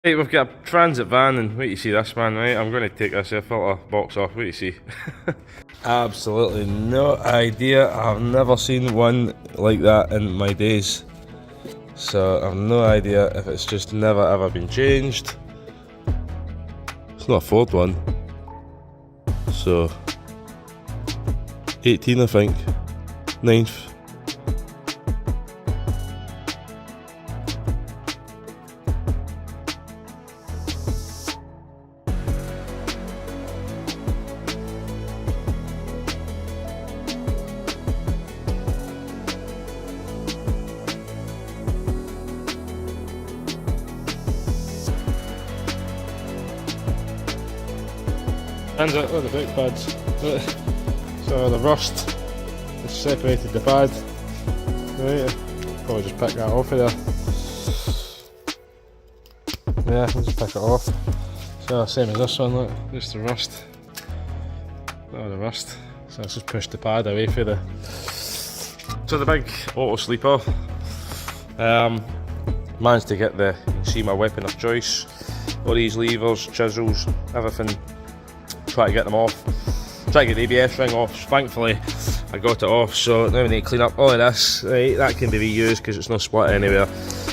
Right, we've got a transit van, and wait to see this, man, right? I'm going to take this air filter box off, wait to see. Absolutely no idea. I've never seen one like that in my days. So I've no idea if it's just never ever been changed. It's not a Ford one. So 18, I think. 9th. Hands out, look at the brake pads. Look. So the rust has separated the pad. Right, probably just pick that off of there. Yeah, I'll just pick it off. So same as this one, look, just the rust. Look at the rust. So let's just push the pad away for the. So the big auto sleeper. Managed to get the, you can see my weapon of choice. All these levers, chisels, everything. Try to get them off, try to get the ABS ring off. Thankfully I got it off, so now we need to clean up all of this. Right, that can be reused because it's not split anywhere,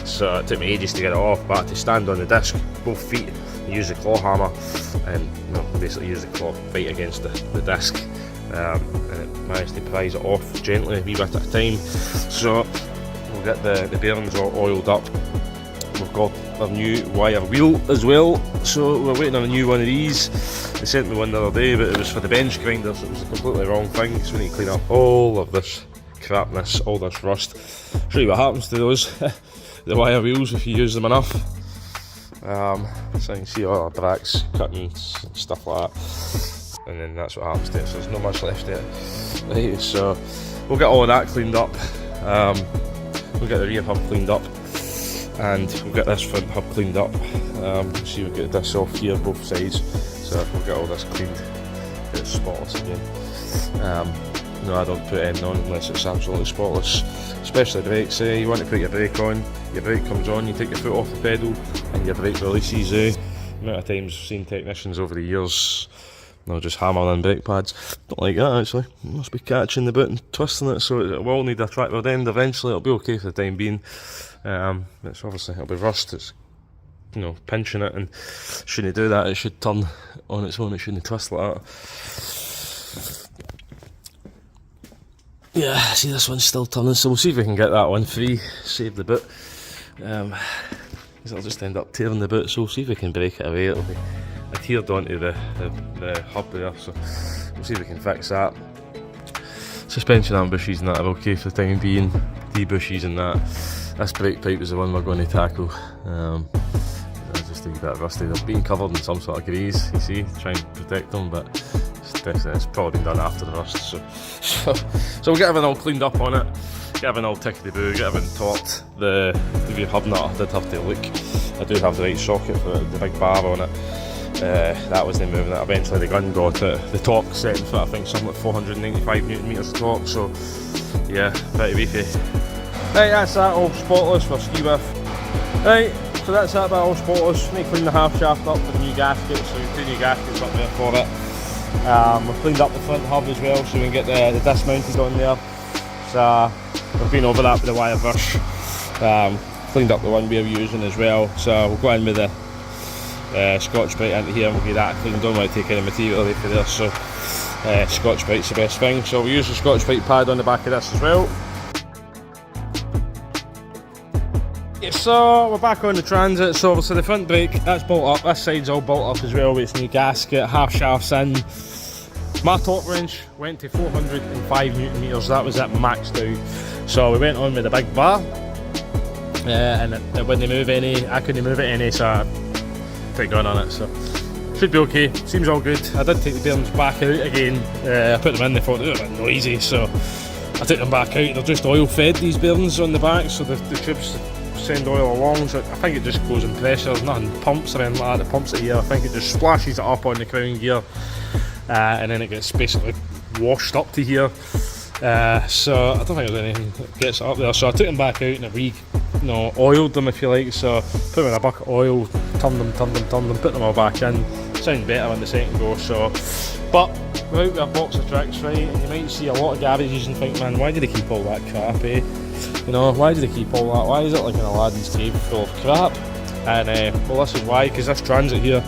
so it took me ages to get it off, but I had to stand on the disc, both feet, use the claw hammer and basically use the claw fight against the disc, and it managed to prise it off gently a wee bit at a time. So we'll get the bearings all oiled up. We've got a new wire wheel as well, so we're waiting on a new one of these. They sent me one the other day, but it was for the bench grinder, so it was a completely wrong thing, so we need to clean up all of this crapness, all this rust. Show you what happens to those, the wire wheels if you use them enough. So you can see all our bracks, cuttings and stuff like that, and then that's what happens to it, so there's not much left there. Right, so we'll get all of that cleaned up, we'll get the rear hub cleaned up, and we'll get this front hub cleaned up. See, we'll get this off here, both sides, so we'll get all this cleaned, get it spotless again. No, I don't put anything on unless it's absolutely spotless, especially brakes. You want to put your brake on, your brake comes on, you take your foot off the pedal and your brake releases. The amount of times I've seen technicians over the years, they'll just hammer in brake pads. Don't like that actually, you must be catching the boot and twisting it, so it will need a tractor end eventually. It'll be okay for the time being. It's obviously, it'll be rust, it's, you know, pinching it, and shouldn't do that, it should turn on its own, it shouldn't twist like that. Yeah, see, this one's still turning, so we'll see if we can get that one free, save the boot. Because I'll just end up tearing the boot, so we'll see if we can break it away. It'll be adhered onto the hub there, so we'll see if we can fix that. Suspension arm bushes and that are okay for the time being, D-bushes and that. This brake pipe is the one we're going to tackle. Just a wee bit rusty. They're being covered in some sort of grease, you see, trying to protect them, but it's probably been done after the rust. So we'll get everything all cleaned up on it, get everything all tickety-boo, get everything taut. The rear hub nut, I did have to look. I do have the right socket for the big bar on it. That wasn't moving it. Eventually the gun got it. The torque setting for it, I think something like 495 newton meters of torque, so yeah, pretty beefy. Right, that's that all spotless for ski with. Right, so that's that bit all spotless. Need to clean the half shaft up for the new gaskets, so we've 2 new gaskets up there for it. We've cleaned up the front hub as well, so we can get the disc mounted on there. So we've been over that with the wire brush. Cleaned up the one we were using as well, so we'll go in with the Scotch-Brite into here and we'll get that cleaned. Don't want to take any material away for this, so Scotch-Brite's the best thing. So we'll use the Scotch-Brite pad on the back of this as well. So we're back on the Transit, so obviously the front brake, that's bolt up, this side's all bolt up as well with its new gasket, half shafts in. My torque range went to 405 newton meters, that was it maxed out. So we went on with the big bar, and it wouldn't move any, I couldn't move it any, so I put a gun on it, so should be okay, seems all good. I did take the bearings back out again, I put them in, they thought they were a bit noisy, so I took them back out. They're just oil fed, these bearings on the back, so the tubes send oil along, so I think it just goes in pressure. There's nothing pumps or anything like that that pumps it here. I think it just splashes it up on the crown gear, and then it gets basically washed up to here. So I don't think there's anything that gets it up there. So I took them back out and I you know, oiled them if you like, so put them in a bucket of oil, turn them, put them all back in. Sound better on the second go. So, but we're out with a box of tricks, right, and you might see a lot of garages and think, man, why do they keep all that crap, eh? You know, why do they keep all that? Why is it like an Aladdin's cave full of crap? And well, this is why, because this transit here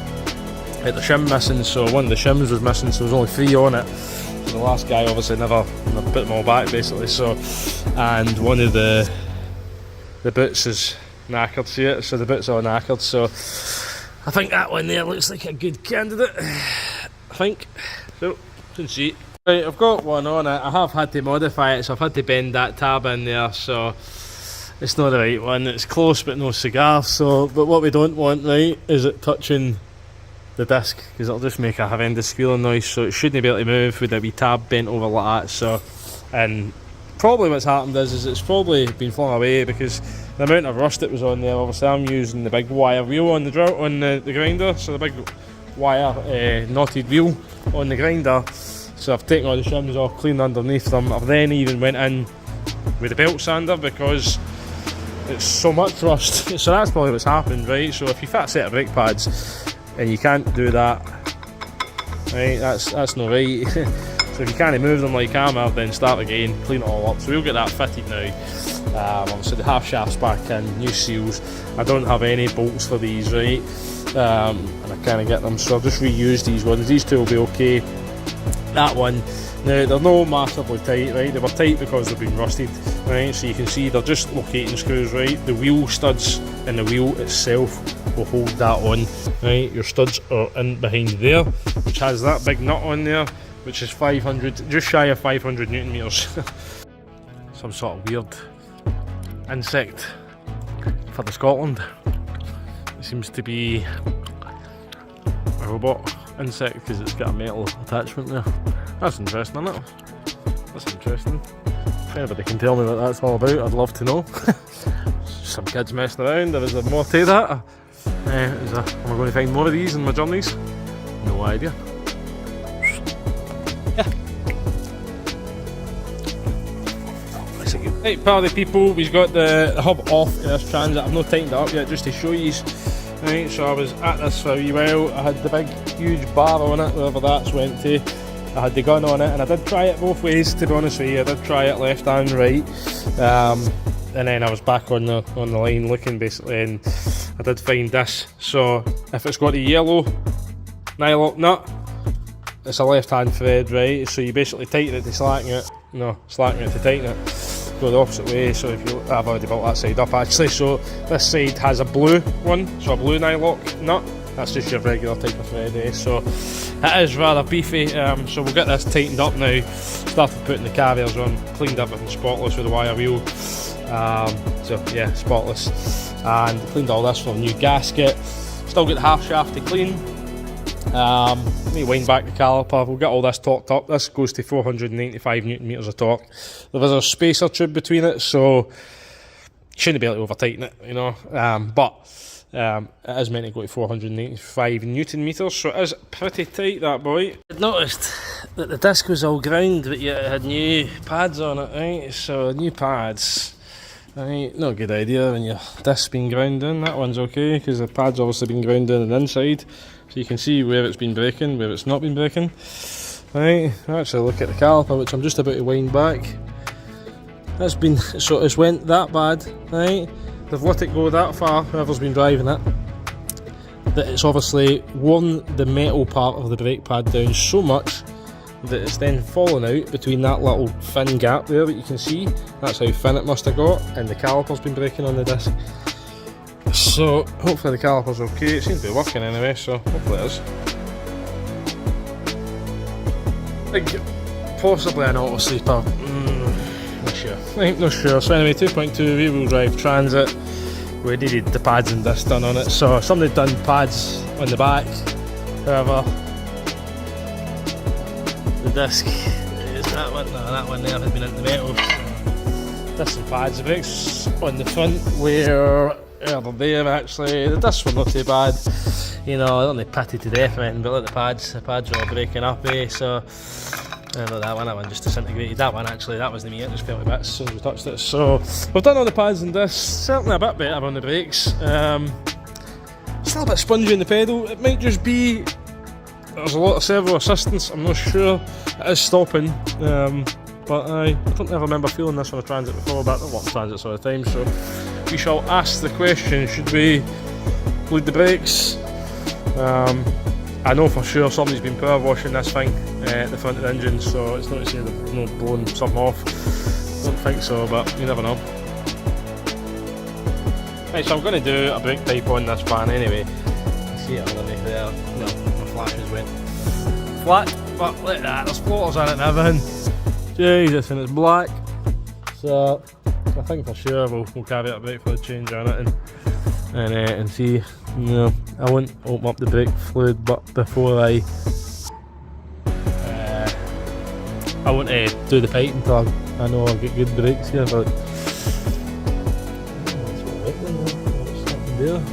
had the shim missing, so one of the shims was missing, so there was only 3 on it. So the last guy obviously never put them all back, basically. So, and one of the boots is knackered, see it? So the boots are knackered, so I think that one there looks like a good candidate, I think. So, let's see. Right, I've got one on it. I have had to modify it, so I've had to bend that tab in there, so it's not the right one. It's close but no cigar. So, but what we don't want, right, is it touching the disc, because it'll just make a horrendous squealing noise. So it shouldn't be able to move with a wee tab bent over like that. So, and probably what's happened is it's probably been flung away because the amount of rust that was on there. Obviously, I'm using the big wire wheel on the the grinder, so the big wire knotted wheel on the grinder. So I've taken all the shims off, cleaned underneath them. I've then even went in with the belt sander because it's so much rust. So that's probably what's happened, right? So if you fit a set of brake pads and you can't do that, right, that's not right. So if you can't move them like hammer, then start again, clean it all up. So we'll get that fitted now. Obviously the half shafts back in, new seals. I don't have any bolts for these, right? And I can't get them, so I've just reused these ones. These two will be okay. That one, now they're not massively tight, right? They were tight because they've been rusted, right? So you can see they're just locating screws, right? The wheel studs and the wheel itself will hold that on, right? Your studs are in behind there, which has that big nut on there, which is 500, just shy of 500 Newton meters. Some sort of weird insect for the Scotland. It seems to be a robot insect because it's got a metal attachment there. That's interesting, isn't it? That's interesting. If anybody can tell me what that's all about, I'd love to know. Some kids messing around, or is there more to that? Am I going to find more of these in my journeys? No idea. Right, party people, we've got the hub off in this transit. I've not tightened it up yet just to show you. Right, so I was at this for a wee while. I had the big huge bar on it, wherever that's went to. I had the gun on it, and I did try it both ways, to be honest with you. I did try it left and right, and then I was back on the line looking basically, and I did find this. So if it's got a yellow nylock nut, it's a left hand thread, right? So you basically tighten it to slacken it, slacken it to tighten it. Go the opposite way. So if you, I've already built that side up actually. So this side has a blue one, so a blue nylock nut. That's just your regular type of thread, eh? So it is rather beefy. So we'll get this tightened up now. Started putting the carriers on, cleaned everything spotless with the wire wheel. So yeah, spotless. And cleaned all this for a new gasket. Still got the half shaft to clean. Let me wind back the caliper. We'll get all this torqued up. This goes to 495 Newton meters of torque. There is a spacer tube between it, so you shouldn't be able to over tighten it, you know. But it is meant to go to 495 Newton meters, so it is pretty tight, that boy. I noticed that the disc was all ground, but yet it had new pads on it, right? So new pads, right? Not a good idea when your disc's been ground in. That one's okay because the pad's obviously been ground in on the inside. So you can see where it's been breaking, where it's not been breaking. Right, actually look at the caliper, which I'm just about to wind back. That's been, so it's went that bad, right? They've let it go that far, whoever's been driving it, that it's obviously worn the metal part of the brake pad down so much that it's then fallen out between that little thin gap there that you can see. That's how thin it must have got, and the caliper's been breaking on the disc. So hopefully the caliper's okay. It seems to be working anyway, so hopefully it is. Like, possibly an auto sleeper. Not sure. I'm not sure. So anyway, 2.2 rear wheel drive transit. We needed the pads and disc done on it. So somebody done pads on the back. However, the disc is that one. No, that one there has been into metal. So disc and pads. The brakes on the front where they're there actually. The discs were not too bad. You know, I don't need pity to death or anything, but look at the pads are all breaking up, eh? So And look, that one just disintegrated. That one actually, that wasn't me, it just fell to bits as soon as we touched it. So we've done all the pads and discs, certainly a bit better on the brakes. Still a bit spongy in the pedal. It might just be there's a lot of servo assistance, I'm not sure. It is stopping, but I don't ever remember feeling this on a Transit before, but I've worked Transits all the time, so we shall ask the question, should we bleed the brakes? I know for sure somebody's been power washing this thing at the front of the engine, so it's not to say they've blown something off. Don't think so, but you never know. Right, so I'm going to do a brake pipe on this fan anyway. See it underneath there. Well, my flashes went flat, but look at that, there's floaters on it and everything. Jesus, and it's black. So I think for sure we'll carry a brake fluid change on it and see. You know, I won't open up the brake fluid, but before I won't do the pipe until I know I've got good brakes here. But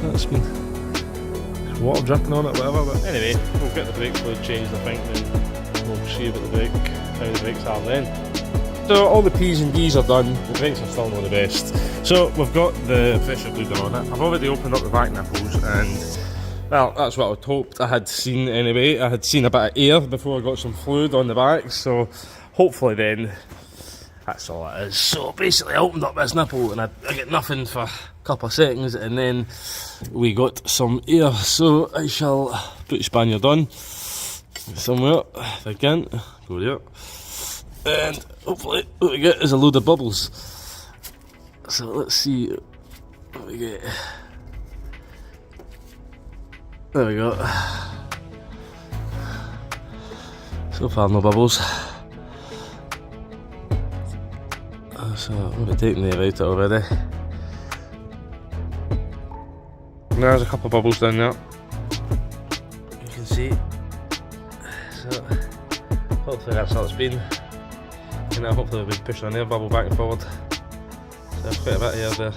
that's been water dripping on it, whatever. But anyway, we'll get the brake fluid changed, I think, then we'll see about the brake, how the brakes are then. So all the P's and D's are done, the brakes are still not the best. So we've got the pressure bleeder on it. I've already opened up the back nipples and, well, that's what I'd hoped I had seen anyway. I had seen a bit of air before I got some fluid on the back, so hopefully then that's all it is. So basically I opened up this nipple and I get nothing for a couple of seconds and then we got some air. So I shall put the Spaniard on somewhere, if I can, go there. And hopefully what we get is a load of bubbles. So let's see what we get. There we go. So far no bubbles. So I'm going to take the air out already. There's a couple of bubbles down there. You can see. So hopefully that's all it's been. And now hopefully we'll be pushing an air bubble back and forward. So there's quite a bit of air there.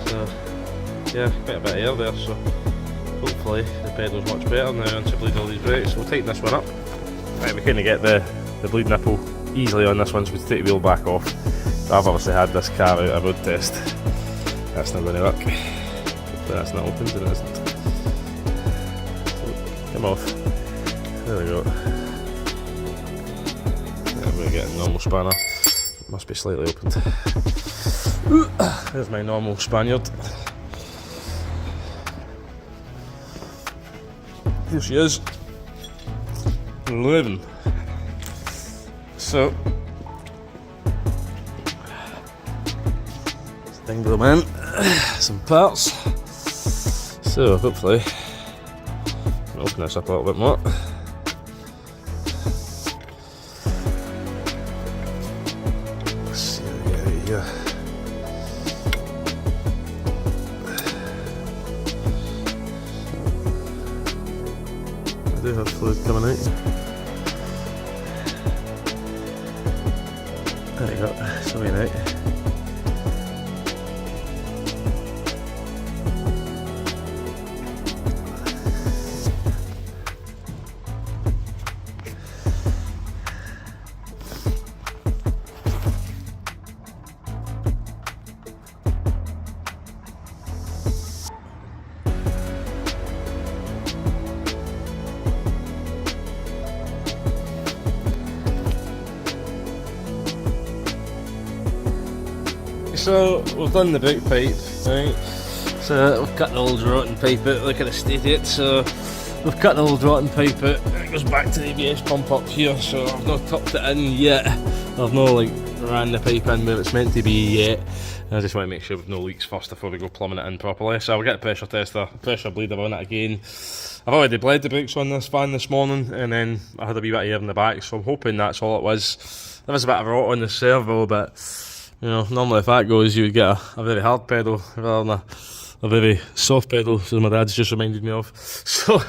So yeah, quite a bit of air there, so hopefully the pedal's much better now once I bleed all these brakes. So we'll tighten this one up. Right, we couldn't get the bleed nipple easily on this one, so we take the wheel back off. So I've obviously had this car out a road test. That's not going to work. Hopefully that's not opened, and it isn't. So, come off. There we go. We're getting normal spanner. It must be slightly opened. There's my normal Spaniard. Here she is. 11. So thing go in. Some parts. So hopefully I'll open this up a little bit more. I do have fluid coming out. There you go, it's coming out. So we've done the brake pipe, right? So we've cut the old rotten pipe out, look at the state of it. So we've cut the old rotten pipe out, and it goes back to the ABS pump up here, so I've not tucked it in yet. I've not like ran the pipe in where it's meant to be yet. I just want to make sure we've no leaks first before we go plumbing it in properly. So I'll get a pressure tester, pressure bleeder on it again. I've already bled the brakes on this van this morning, and then I had a wee bit of air in the back, so I'm hoping that's all it was. There was a bit of rot on the servo, but you know, normally if that goes, you would get a very hard pedal rather than a very soft pedal, as my dad's just reminded me of. So,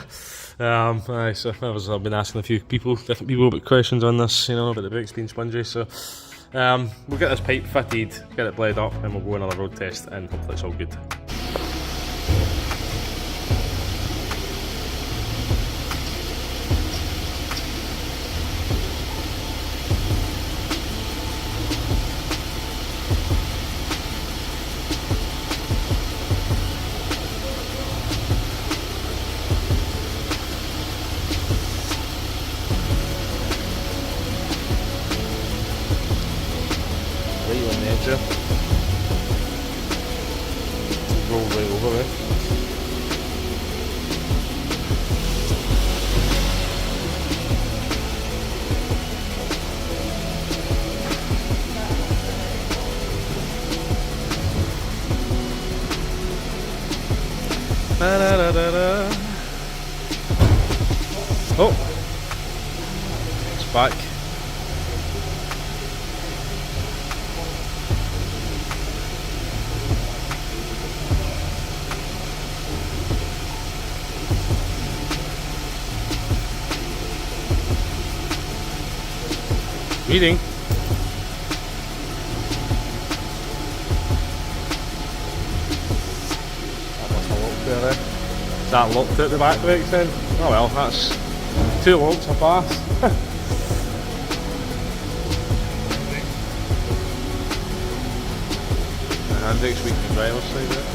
I've been asking a few people, different people, about questions on this, you know, about the brakes being spongy. So, we'll get this pipe fitted, get it bled up, and we'll go another road test, and hopefully it's all good. sides here. Roll right over there. Da, da, da, da, da. Oh, it's back. Reading. That locked at the back brakes then? Oh well, that's 2 locks a pass. The handbrake's weak on the driver's side there.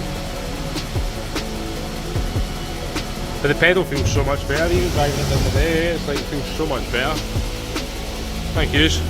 But the pedal feels so much better, even driving it down the day, it's like it feels so much better. Thank yous.